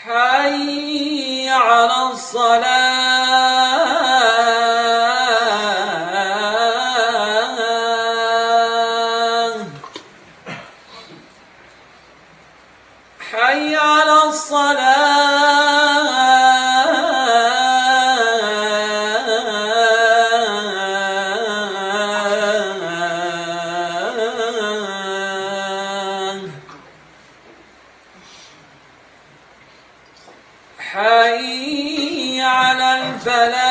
حي على الصلاة حي على الصلاة حي على الفلاح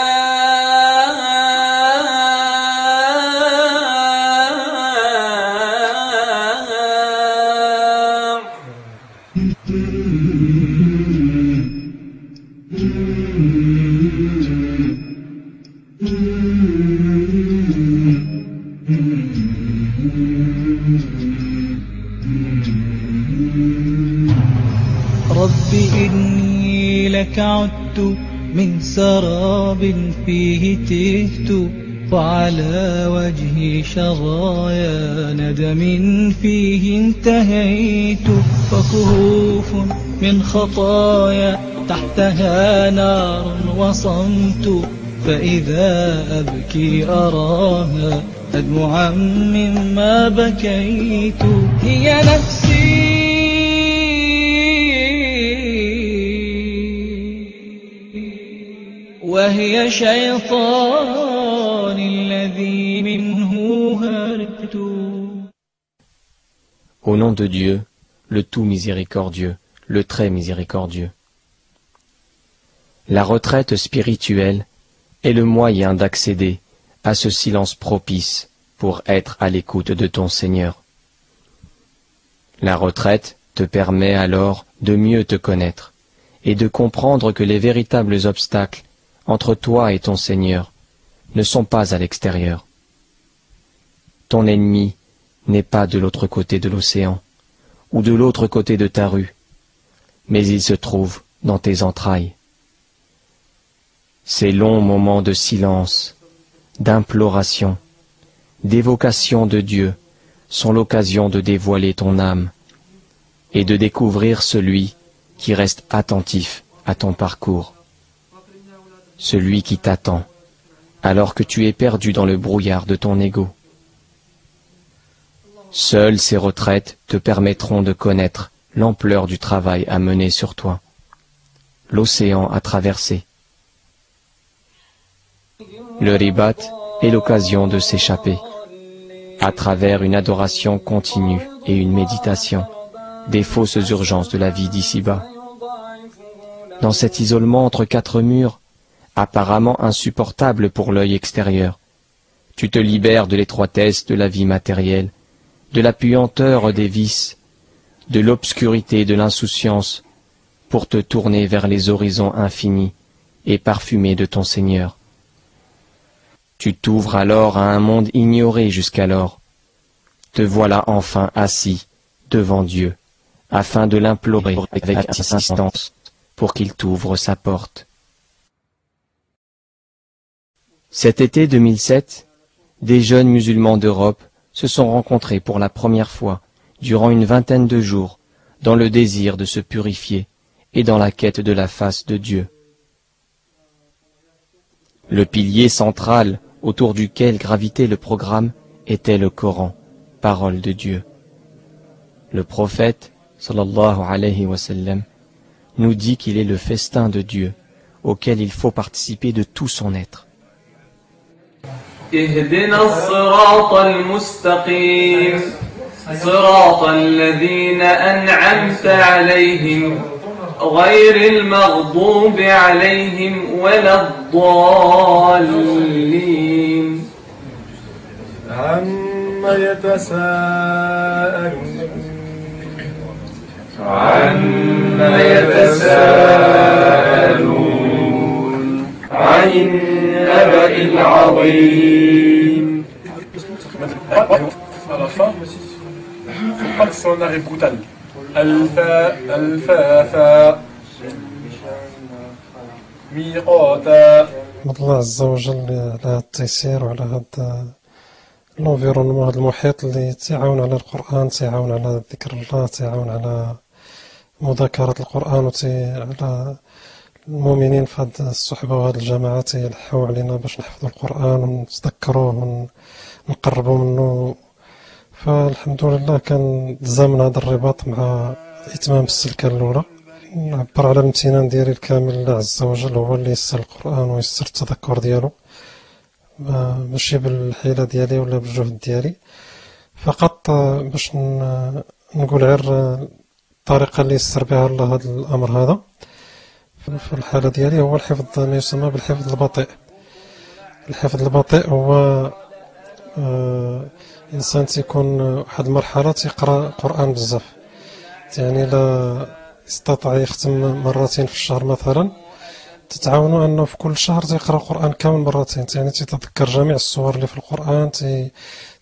رب إني لك عدت من سراب فيه تهت وعلى وجهي شظايا ندم فيه انتهيت وكهوف من خطايا تحتها نار وصمت فإذا أبكي أراها أدمعا مما بكيت هي نفسي وهي شيطان الذي منه هربت. Au nom de Dieu, le tout miséricordieux, le très miséricordieux. La retraite spirituelle est le moyen d'accéder à ce silence propice pour être à l'écoute de ton Seigneur. La retraite te permet alors de mieux te connaître et de comprendre que les véritables obstacles entre toi et ton Seigneur ne sont pas à l'extérieur. Ton ennemi n'est pas de l'autre côté de l'océan ou de l'autre côté de ta rue, mais il se trouve dans tes entrailles. Ces longs moments de silence, d'imploration, d'évocation de Dieu sont l'occasion de dévoiler ton âme et de découvrir celui qui reste attentif à ton parcours, celui qui t'attend alors que tu es perdu dans le brouillard de ton ego. Seules ces retraites te permettront de connaître l'ampleur du travail à mener sur toi, l'océan à traverser. Le ribat est l'occasion de s'échapper, à travers une adoration continue et une méditation, des fausses urgences de la vie d'ici-bas. Dans cet isolement entre quatre murs, apparemment insupportable pour l'œil extérieur, tu te libères de l'étroitesse de la vie matérielle, de la puanteur des vices, de l'obscurité de l'insouciance, pour te tourner vers les horizons infinis et parfumés de ton Seigneur. Tu t'ouvres alors à un monde ignoré jusqu'alors. Te voilà enfin assis devant Dieu, afin de l'implorer avec insistance pour qu'il t'ouvre sa porte. Cet été 2007, des jeunes musulmans d'Europe se sont rencontrés pour la première fois durant une vingtaine de jours dans le désir de se purifier et dans la quête de la face de Dieu. Le pilier central autour duquel gravitait le programme était le Coran, parole de Dieu. Le prophète, sallallahu alayhi wa sallam, nous dit qu'il est le festin de Dieu, auquel il faut participer de tout son être. اهدنا الصراط المستقيم صراط الذين أنعمت عليهم غير المغضوب عليهم ولا الضالين عما يتساءلون عن النبأ العظيم. À la fin, faut pas que c'est un arrêt brutal. الفا ميقاتا. الله عز وجل على هذا التيسير وعلى هذا الانفيرونمون، هذا المحيط اللي تعاون على القرآن، تعاون على ذكر الله، تعاون على مذاكرة القرآن على المؤمنين في هذه الصحبة وهذه الجماعة تيلحوا علينا باش نحفظوا القرآن ونتذكروه ونقربوا منه. فالحمد لله كان لزمنا هذا الرباط مع إتمام السلكة الأولى. نعبر على الامتنان ديالي الكامل لله عز وجل، هو اللي يسر القرآن ويسر التذكر ديالو، ماشي بالحيلة ديالي ولا بالجهد ديالي فقط، باش نقول غير الطريقة اللي يسر بها الله هذا الأمر هذا في الحالة ديالي هو الحفظ، ما يسمى بالحفظ البطيء. الحفظ البطيء هو إنسان تيكون واحد المرحلة تيقرأ قرآن بزاف، يعني لا يستطيع يختم مرتين في الشهر مثلا، تتعاونوا أنه في كل شهر تيقرأ القرآن كامل مرتين، يعني تتذكر جميع السور اللي في القرآن،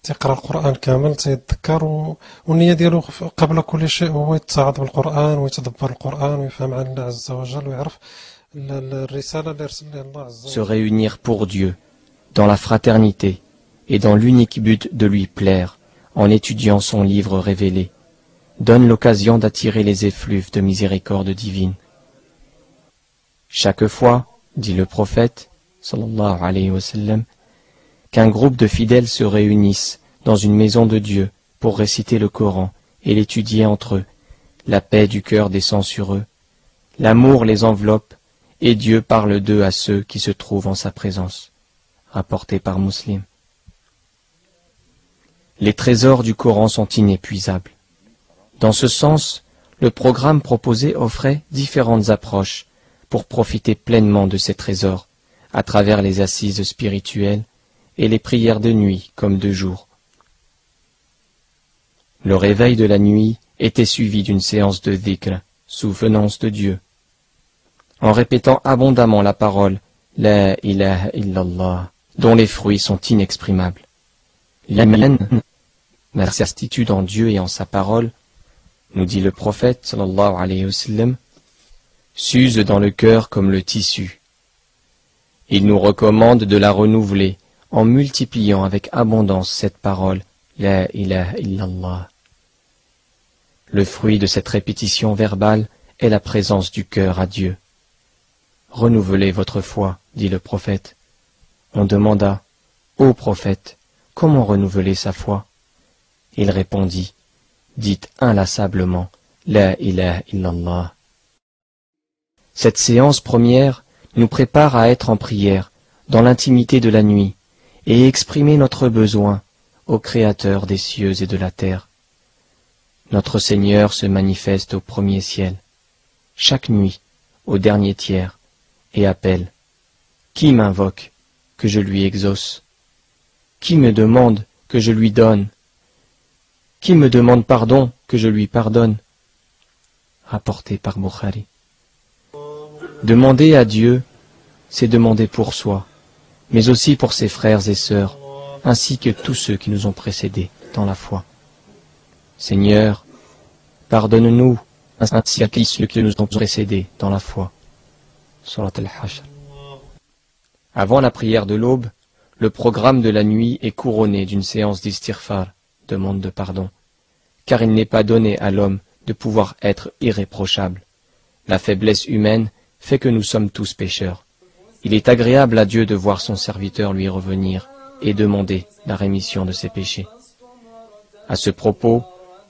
تيقرأ القرآن كامل تيتذكر، والنية ديالو قبل كل شيء هو يتعظ بالقرآن ويتدبر القرآن ويفهم عن الله عز وجل ويعرف الرسالة اللي رسلها الله عز وجل. Se réunir pour Dieu, dans la fraternité et dans l'unique but de lui plaire, en étudiant son livre révélé, donne l'occasion d'attirer les effluves de miséricorde divine. Chaque fois, dit le prophète, sallallahu alayhi wa sallam, qu'un groupe de fidèles se réunissent dans une maison de Dieu pour réciter le Coran et l'étudier entre eux, la paix du cœur descend sur eux, l'amour les enveloppe, et Dieu parle d'eux à ceux qui se trouvent en sa présence. Rapporté par Muslim. Les trésors du Coran sont inépuisables. Dans ce sens, le programme proposé offrait différentes approches pour profiter pleinement de ces trésors, à travers les assises spirituelles et les prières de nuit comme de jour. Le réveil de la nuit était suivi d'une séance de dhikr, souvenance de Dieu. En répétant abondamment la parole « La ilaha illallah », dont les fruits sont inexprimables. L'amen, la certitude en Dieu et en sa parole, nous dit le prophète sallallahu alayhi wa sallam, s'use dans le cœur comme le tissu. Il nous recommande de la renouveler en multipliant avec abondance cette parole « La ilaha illallah ». Le fruit de cette répétition verbale est la présence du cœur à Dieu. Renouvelez votre foi, dit le prophète. On demanda, ô prophète, comment renouveler sa foi? Il répondit, dites inlassablement, La ilaha illallah. Cette séance première nous prépare à être en prière, dans l'intimité de la nuit, et exprimer notre besoin au Créateur des cieux et de la terre. Notre Seigneur se manifeste au premier ciel, chaque nuit, au dernier tiers, et appelle, qui m'invoque, que je lui exauce? Qui me demande, que je lui donne? Qui me demande pardon, que je lui pardonne? Rapporté par Bukhari. Demander à Dieu, c'est demander pour soi, mais aussi pour ses frères et sœurs, ainsi que tous ceux qui nous ont précédés dans la foi. Seigneur, pardonne-nous, ainsi que ceux qui nous ont précédés dans la foi. Surat al-Hashr. Avant la prière de l'aube, le programme de la nuit est couronné d'une séance d'istighfar, demande de pardon, car il n'est pas donné à l'homme de pouvoir être irréprochable. La faiblesse humaine fait que nous sommes tous pécheurs. Il est agréable à Dieu de voir son serviteur lui revenir et demander la rémission de ses péchés. À ce propos,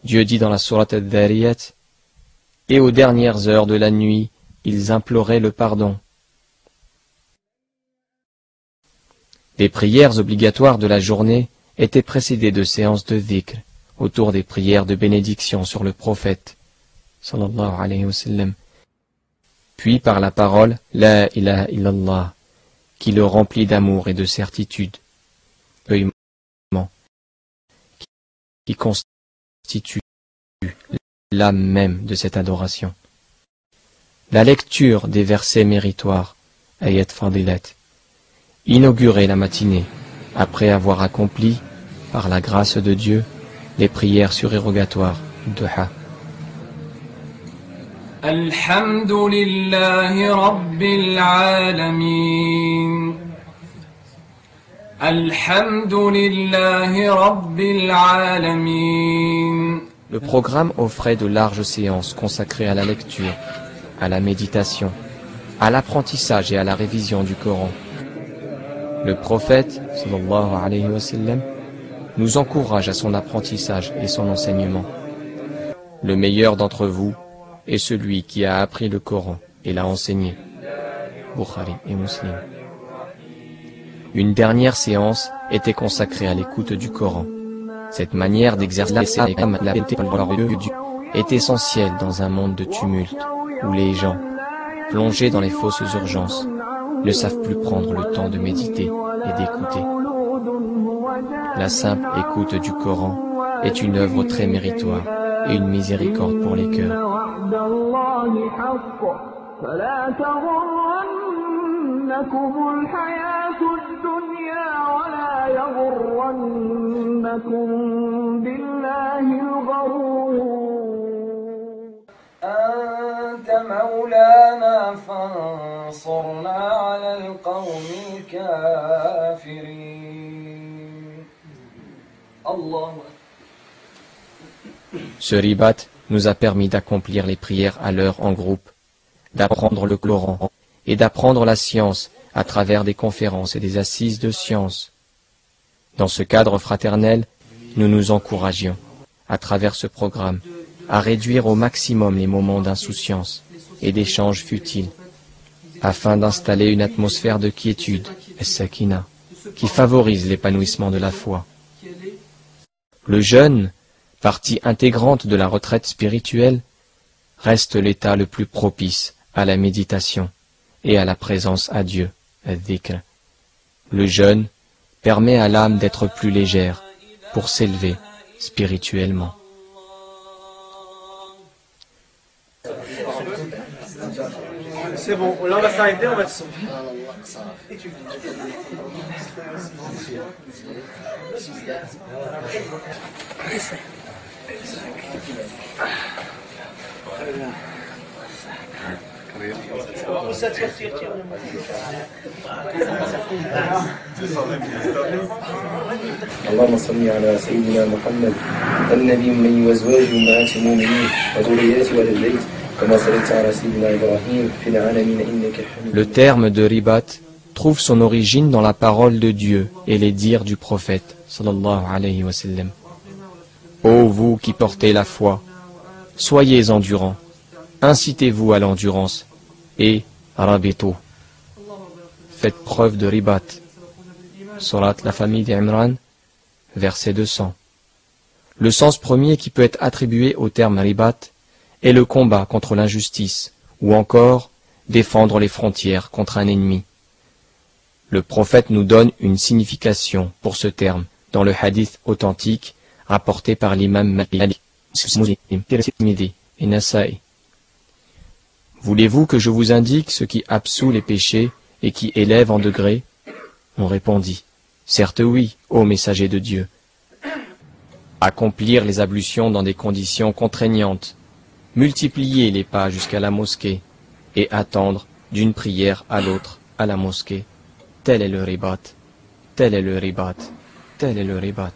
Dieu dit dans la sourate Al-Dhariyat, « Et aux dernières heures de la nuit, ils imploraient le pardon. » Les prières obligatoires de la journée étaient précédées de séances de dhikr, autour des prières de bénédiction sur le prophète, sallallahu alayhi wa sallam, puis par la parole « La ilaha illallah » qui le remplit d'amour et de certitude, qui constitue l'âme même de cette adoration. La lecture des versets méritoires, ayat fadilat, inaugurait la matinée, après avoir accompli, par la grâce de Dieu, les prières surérogatoires, duha. Alhamdulillahi Rabbil Alamin. Alhamdulillahi Rabbil Alamin. Le programme offrait de larges séances consacrées à la lecture, à la méditation, à l'apprentissage et à la révision du Coran. Le prophète, sallallahu alayhi wa sallam, nous encourage à son apprentissage et son enseignement. Le meilleur d'entre vous est celui qui a appris le Coran et l'a enseigné. Bukhari et Muslim. Une dernière séance était consacrée à l'écoute du Coran. Cette manière d'exercer la piété glorieuse de Dieu est essentielle dans un monde de tumulte où les gens, plongés dans les fausses urgences, ne savent plus prendre le temps de méditer et d'écouter. La simple écoute du Coran est une œuvre très méritoire et une miséricorde pour les cœurs. أنت مولانا فانصرنا على القوم الكافرين الله. Ce ribat nous a permis d'accomplir les prières à l'heure en groupe, d'apprendre le Coran et d'apprendre la science à travers des conférences et des assises de science. Dans ce cadre fraternel, nous nous encouragions, à travers ce programme, à réduire au maximum les moments d'insouciance et d'échanges futiles, afin d'installer une atmosphère de quiétude, as-sakina, qui favorise l'épanouissement de la foi. Le jeûne, partie intégrante de la retraite spirituelle, reste l'état le plus propice à la méditation et à la présence à Dieu, al-dhikr. Le jeûne permet à l'âme d'être plus légère pour s'élever spirituellement. C'est bon, là on va s'arrêter, on va se... اللهم صل على سيدنا محمد النبي من وازواج امهات المؤمنين وذرياته وآل البيت كما صليت على سيدنا ابراهيم في العالمين انك حميد. Le terme de ribat trouve son origine dans la parole de Dieu et les dires du prophète sallallahu alayhi wa sallam. Ô vous qui portez la foi, soyez endurants, incitez-vous à l'endurance et rabitu. Faites preuve de ribat. Surat la famille d'Imran, verset 200. Le sens premier qui peut être attribué au terme ribat est le combat contre l'injustice ou encore défendre les frontières contre un ennemi. Le prophète nous donne une signification pour ce terme dans le hadith authentique rapporté par l'imam Malik, Muslim, Tirmidhi et Nasa'i. Voulez-vous que je vous indique ce qui absout les péchés et qui élève en degrés? On répondit, certes oui, ô messager de Dieu. Accomplir les ablutions dans des conditions contraignantes, multiplier les pas jusqu'à la mosquée et attendre d'une prière à l'autre à la mosquée. Tel est le ribat, tel est le ribat, tel est le ribat.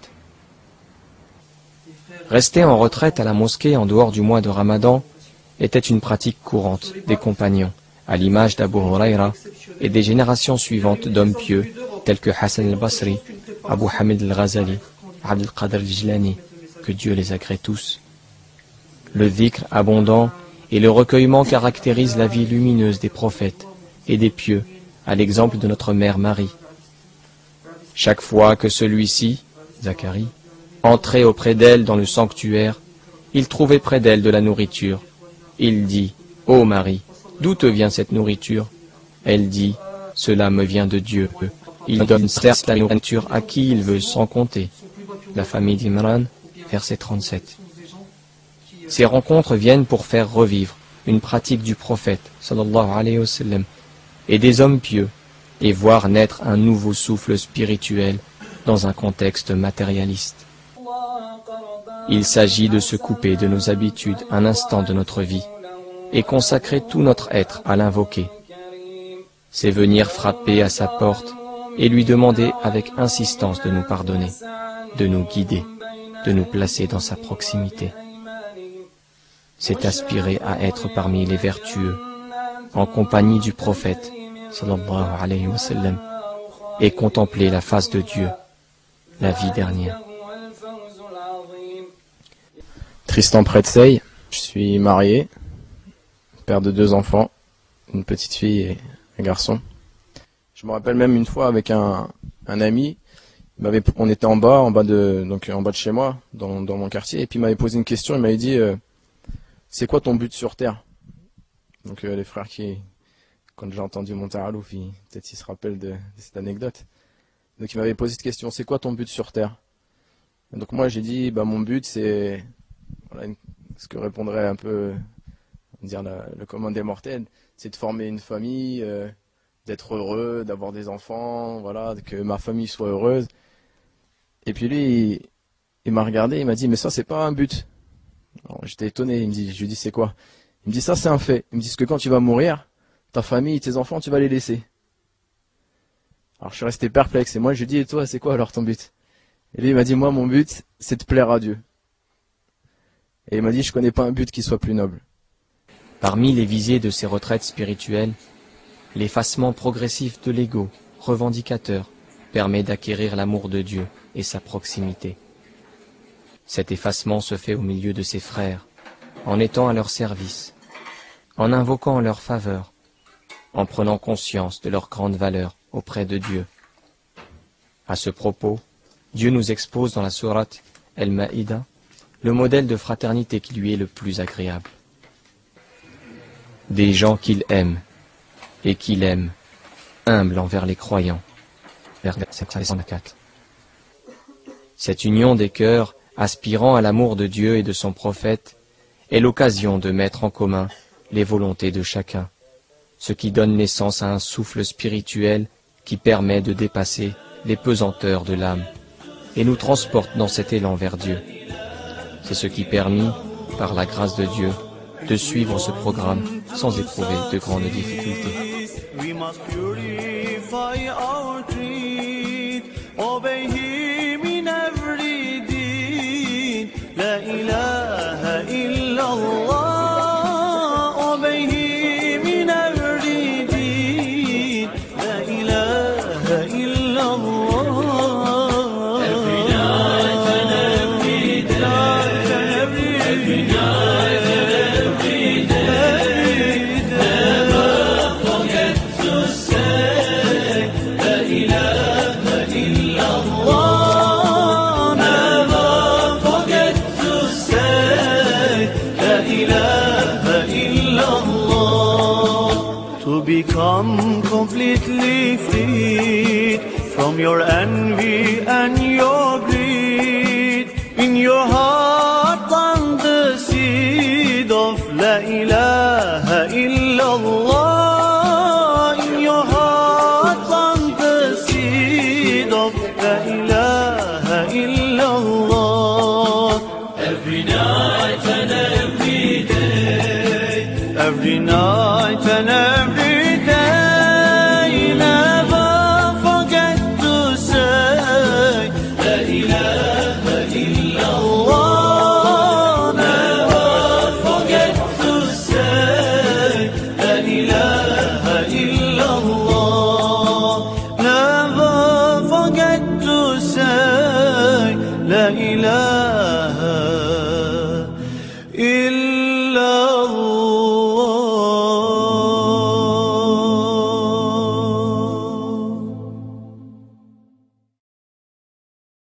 Rester en retraite à la mosquée en dehors du mois de Ramadan était une pratique courante des compagnons, à l'image d'Abu Huraira et des générations suivantes d'hommes pieux tels que Hassan al-Basri, Abu Hamid al-Ghazali, Abd al-Qadir al-Jilani, que Dieu les agrée tous. Le dhikr abondant et le recueillement caractérisent la vie lumineuse des prophètes et des pieux, à l'exemple de notre mère Marie. Chaque fois que celui-ci, Zacharie, entrait auprès d'elle dans le sanctuaire, il trouvait près d'elle de la nourriture. Il dit, « Ô Marie, d'où te vient cette nourriture ?» Elle dit, « Cela me vient de Dieu. Il donne certes la nourriture à qui il veut sans compter. » La famille d'Imran, verset 37. Ces rencontres viennent pour faire revivre une pratique du prophète, sallallahu alayhi wa sallam, et des hommes pieux, et voir naître un nouveau souffle spirituel dans un contexte matérialiste. Il s'agit de se couper de nos habitudes un instant de notre vie et consacrer tout notre être à l'invoquer. C'est venir frapper à sa porte et lui demander avec insistance de nous pardonner, de nous guider, de nous placer dans sa proximité. c'est aspirer à être parmi les vertueux, en compagnie du prophète, sallallahu alayhi wa sallam, et contempler la face de Dieu, la vie dernière. Tristan Pretsey, je suis marié, père de 2 enfants, une petite fille et un garçon. Je me rappelle même une fois avec un ami, on était en bas de chez moi, dans mon quartier, et puis il m'avait posé une question, il m'avait dit c'est quoi ton but sur Terre? Donc les frères quand j'ai entendu mon Ta'alouf, peut-être ils se rappellent de cette anecdote. Donc il m'avait posé cette question, c'est quoi ton but sur Terre? Et donc moi j'ai dit, mon but c'est, voilà, ce que répondrait un peu, dire le commun des mortels, c'est de former une famille, d'être heureux, d'avoir des enfants, voilà, que ma famille soit heureuse. Et puis lui, il m'a regardé, il m'a dit, mais ça c'est pas un but. J'étais étonné, je lui dis c'est quoi? Il me dit ça c'est un fait. Il me dit que quand tu vas mourir, ta famille, tes enfants, tu vas les laisser. Alors je suis resté perplexe et moi je lui dis, et toi c'est quoi alors ton but? Et lui il m'a dit, moi mon but c'est de plaire à Dieu. Et il m'a dit, je connais pas un but qui soit plus noble. Parmi les visées de ces retraites spirituelles, l'effacement progressif de l'ego revendicateur permet d'acquérir l'amour de Dieu et sa proximité. Cet effacement se fait au milieu de ses frères, en étant à leur service, en invoquant leur faveur, en prenant conscience de leur grande valeur auprès de Dieu. À ce propos, Dieu nous expose dans la sourate Al-Ma'ida le modèle de fraternité qui lui est le plus agréable. Des gens qu'il aime et qu'il aime, humbles envers les croyants. Verset 104. Cette union des cœurs aspirant à l'amour de Dieu et de son prophète est l'occasion de mettre en commun les volontés de chacun, ce qui donne naissance à un souffle spirituel qui permet de dépasser les pesanteurs de l'âme et nous transporte dans cet élan vers Dieu. C'est ce qui permit, par la grâce de Dieu, de suivre ce programme sans éprouver de grandes difficultés. We must purify our creed, obey him in every deed. La ilaha illallah, obey him in every deed. La ilaha illallah. Every night and every day, every night and every day, never forget to say La ilaha illallah. Never forget to say La ilaha illallah. To become completely freed from your envy and your greed. In your heart plant the seed of La ilaha illallah. In your heart plant the seed of La ilaha illallah. Every night and every day, every night and every day, never forget to say La ilaha illallah. Never forget to say La ilaha illallah. Never forget to say La ilaha